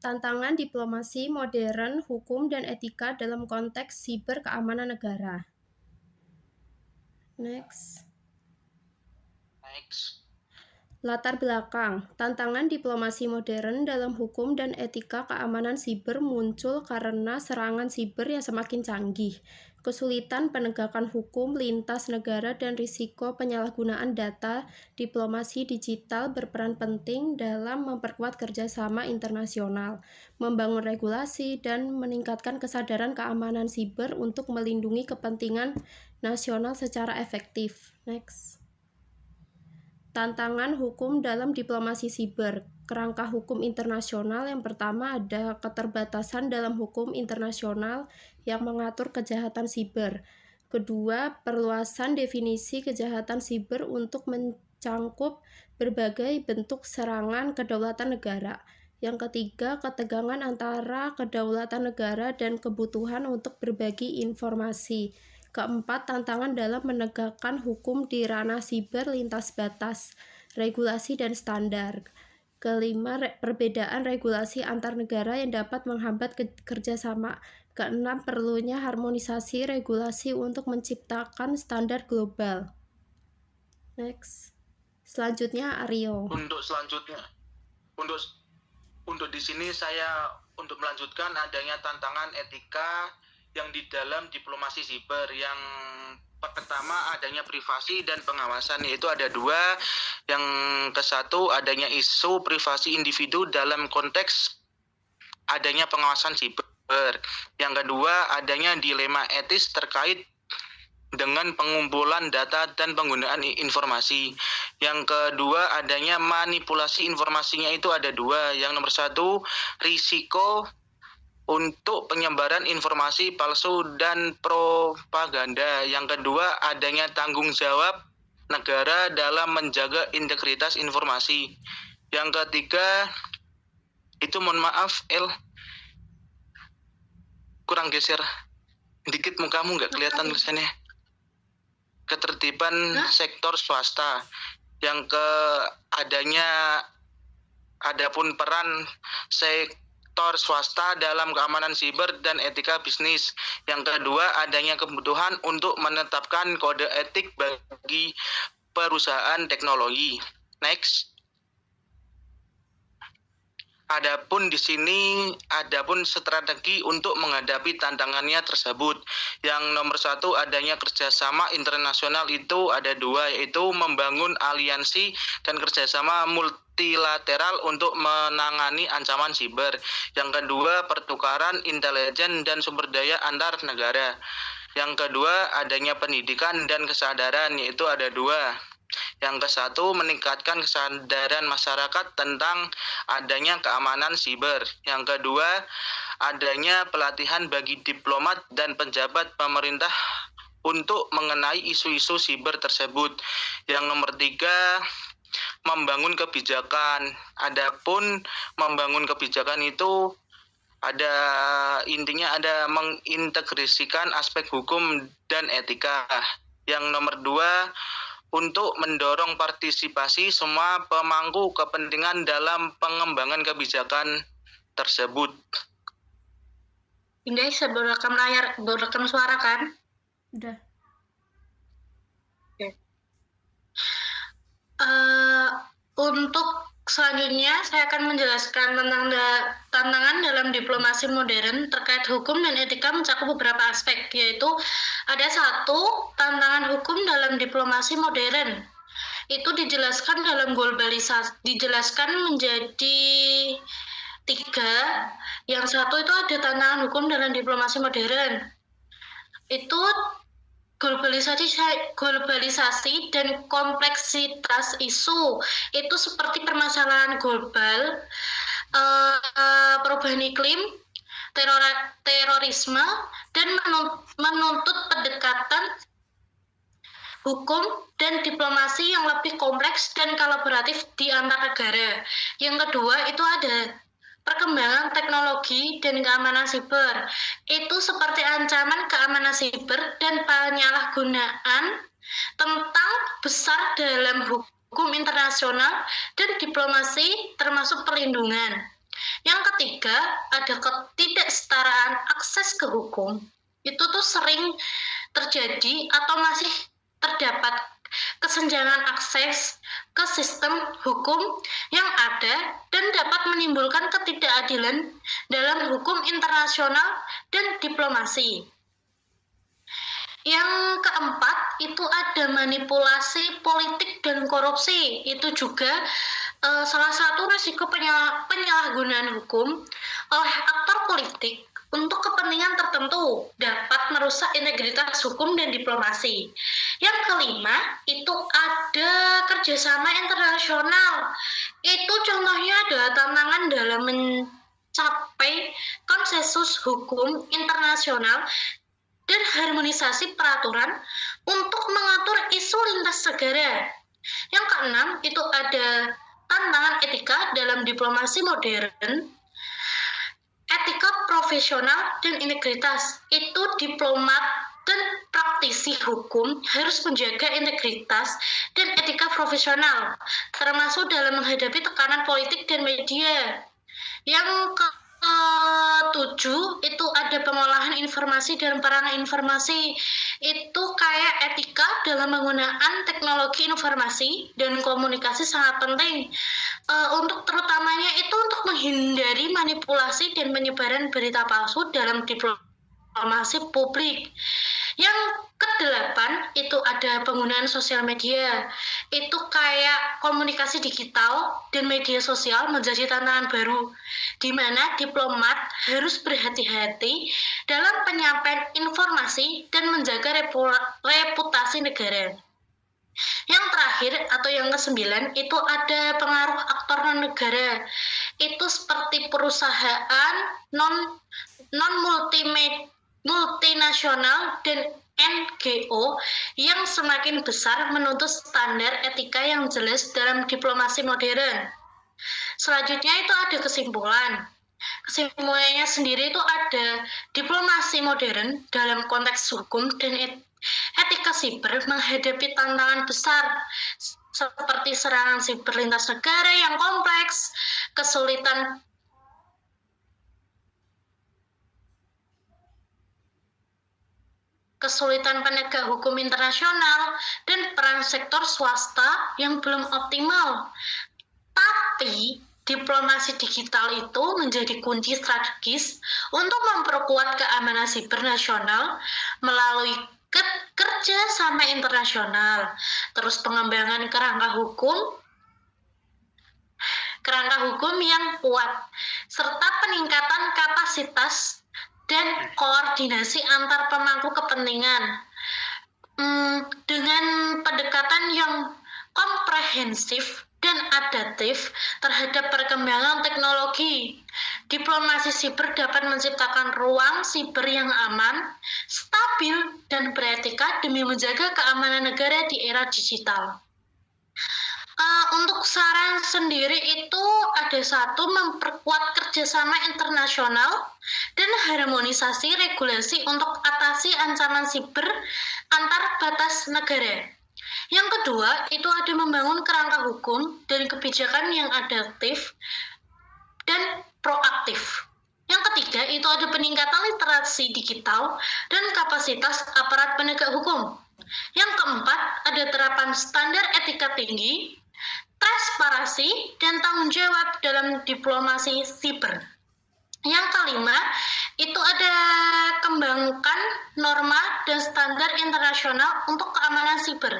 Tantangan diplomasi modern, hukum, dan etika dalam konteks siber keamanan negara. Next. Latar belakang, tantangan diplomasi modern dalam hukum dan etika keamanan siber muncul karena serangan siber yang semakin canggih, kesulitan penegakan hukum lintas negara dan risiko penyalahgunaan data. Diplomasi digital berperan penting dalam memperkuat kerjasama internasional, membangun regulasi, dan meningkatkan kesadaran keamanan siber untuk melindungi kepentingan nasional secara efektif. Next. Tantangan hukum dalam diplomasi siber. Kerangka hukum internasional yang pertama ada keterbatasan dalam hukum internasional yang mengatur kejahatan siber. Kedua, perluasan definisi kejahatan siber untuk mencangkup berbagai bentuk serangan kedaulatan negara. Yang ketiga, ketegangan antara kedaulatan negara dan kebutuhan untuk berbagi informasi. Keempat, tantangan dalam menegakkan hukum di ranah siber lintas batas, regulasi, dan standar. Kelima, perbedaan regulasi antar negara yang dapat menghambat kerjasama. Keenam, perlunya harmonisasi regulasi untuk menciptakan standar global. Next. Selanjutnya, Aryo. Untuk di sini saya untuk melanjutkan adanya tantangan etika yang di dalam diplomasi siber. Yang pertama adanya privasi dan pengawasan, yaitu ada dua. Yang ke satu adanya isu privasi individu dalam konteks adanya pengawasan siber. Yang kedua adanya dilema etis terkait dengan pengumpulan data dan penggunaan informasi. Yang kedua adanya manipulasi informasinya, itu ada dua. Yang nomor satu, risiko untuk penyebaran informasi palsu dan propaganda. Yang kedua adanya tanggung jawab negara dalam menjaga integritas informasi. Yang ketiga itu, mohon maaf kurang geser dikit mukamu, nggak kelihatan tulisannya. Ketertiban sektor swasta. Yang adapun peran sektor swasta dalam keamanan siber dan etika bisnis. Yang kedua adanya kebutuhan untuk menetapkan kode etik bagi perusahaan teknologi. Next. Adapun di sini adapun strategi untuk menghadapi tantangannya tersebut. Yang nomor satu adanya kerjasama internasional, itu ada dua, yaitu membangun aliansi dan kerjasama multilateral untuk menangani ancaman siber. Yang kedua pertukaran intelijen dan sumber daya antar negara. Yang kedua adanya pendidikan dan kesadaran, yaitu ada dua. Yang ke satu meningkatkan kesadaran masyarakat tentang adanya keamanan siber. Yang kedua adanya pelatihan bagi diplomat dan pejabat pemerintah untuk mengenai isu-isu siber tersebut. Yang nomor tiga, membangun kebijakan. Adapun membangun kebijakan itu intinya ada mengintegrasikan aspek hukum dan etika. Yang nomor dua, untuk mendorong partisipasi semua pemangku kepentingan dalam pengembangan kebijakan tersebut. Indah, bisa berekam suara kan? Udah. Oke. Untuk selanjutnya saya akan menjelaskan tentang tantangan dalam diplomasi modern terkait hukum dan etika mencakup beberapa aspek, yaitu ada satu, tantangan hukum dalam diplomasi modern. Itu dijelaskan dalam dijelaskan menjadi tiga. Yang satu itu ada tantangan hukum dalam diplomasi modern. Itu globalisasi dan kompleksitas isu. Itu seperti permasalahan global, perubahan iklim, terorisme, dan menuntut pendekatan hukum dan diplomasi yang lebih kompleks dan kolaboratif di antar negara. Yang kedua itu ada perkembangan teknologi dan keamanan siber. Itu seperti ancaman keamanan siber dan penyalahgunaan tentang besar dalam hukum internasional dan diplomasi termasuk perlindungan. Yang ketiga, ada ketidaksetaraan akses ke hukum. Itu tuh sering terjadi atau masih terdapat kesenjangan akses ke sistem hukum yang ada dan dapat menimbulkan ketidakadilan dalam hukum internasional dan diplomasi. Yang keempat, itu ada manipulasi politik dan korupsi. Itu juga salah satu risiko penyalahgunaan hukum oleh aktor politik untuk kepentingan tertentu dapat merusak integritas hukum dan diplomasi. Yang kelima, itu ada kerjasama internasional. Itu contohnya adalah tantangan dalam mencapai konsensus hukum internasional dan harmonisasi peraturan untuk mengatur isu lintas negara. Yang keenam, itu ada tantangan etika dalam diplomasi modern. Etika profesional dan integritas. Itu diplomat dan praktisi hukum harus menjaga integritas dan etika profesional, termasuk dalam menghadapi tekanan politik dan media. Yang ketujuh, itu ada pengolahan informasi dan perangai informasi. Itu kayak etika dalam menggunakan teknologi informasi dan komunikasi sangat penting. Untuk terutamanya itu untuk menghindari manipulasi dan penyebaran berita palsu dalam diplomasi publik. Yang kedelapan, itu ada penggunaan sosial media. Itu kayak komunikasi digital dan media sosial menjadi tantangan baru, di mana diplomat harus berhati-hati dalam penyampaian informasi dan menjaga reputasi negara. Yang terakhir atau yang kesembilan, itu ada pengaruh aktor non-negara. Itu seperti perusahaan multinasional dan NGO yang semakin besar menuntut standar etika yang jelas dalam diplomasi modern. Selanjutnya itu ada kesimpulan. Kesimpulannya sendiri itu ada diplomasi modern dalam konteks hukum dan etika siber menghadapi tantangan besar seperti serangan siber lintas negara yang kompleks, kesulitan penegak hukum internasional, dan peran sektor swasta yang belum optimal. Tapi diplomasi digital itu menjadi kunci strategis untuk memperkuat keamanan siber nasional melalui kerja sama internasional, terus pengembangan kerangka hukum yang kuat, serta peningkatan kapasitas dan koordinasi antar pemangku kepentingan. Dengan pendekatan yang komprehensif dan adaptif terhadap perkembangan teknologi, diplomasi siber dapat menciptakan ruang siber yang aman, stabil, dan beretika demi menjaga keamanan negara di era digital. Untuk saran sendiri itu ada satu, memperkuat kerjasama internasional dan harmonisasi regulasi untuk atasi ancaman siber antar batas negara. Yang kedua, itu ada membangun kerangka hukum dan kebijakan yang adaptif dan proaktif. Yang ketiga, itu ada peningkatan literasi digital dan kapasitas aparat penegak hukum. Yang keempat, ada terapan standar etika tinggi, transparansi, dan tanggung jawab dalam diplomasi siber. Yang kelima, itu ada kembangkan norma dan standar internasional untuk keamanan siber.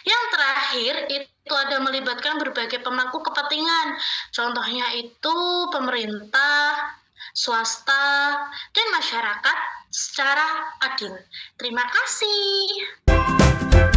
Yang terakhir, itu ada melibatkan berbagai pemangku kepentingan. Contohnya itu pemerintah, swasta, dan masyarakat secara adil. Terima kasih.